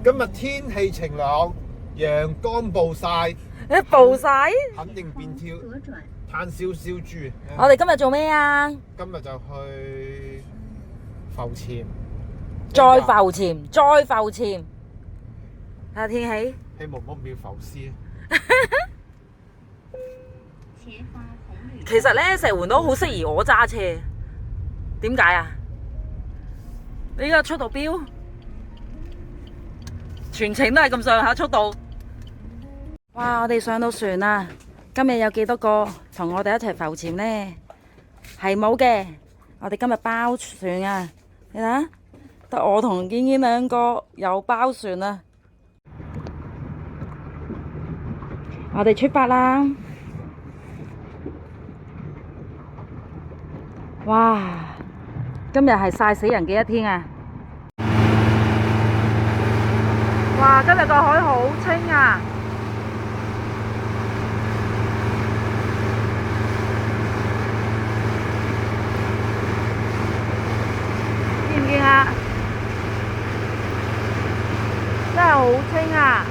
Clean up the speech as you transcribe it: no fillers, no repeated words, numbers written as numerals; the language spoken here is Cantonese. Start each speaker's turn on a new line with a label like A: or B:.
A: 今日天氣晴朗，陽光暴曬，
B: 暴曬，
A: 肯定變挑，炭燒燒豬。
B: 我哋今日做咩啊？
A: 今日就去浮潛，
B: 再浮潛，再浮潛。睇下天氣。
A: 希望唔好變浮屍。
B: 其實咧，石門都好適宜我揸車。點解啊？你依家速度標，全程都係咁上下速度。哇！我哋上到船啦！今日有幾多個同我哋一齊浮潛呢？係冇嘅。我哋今日包船啊！你睇下，得我同堅堅兩個有包船啊！我哋出發啦！哇！今日係曬死人嘅一天啊！哇！今日個海好清啊！見唔見啊？真係好清啊！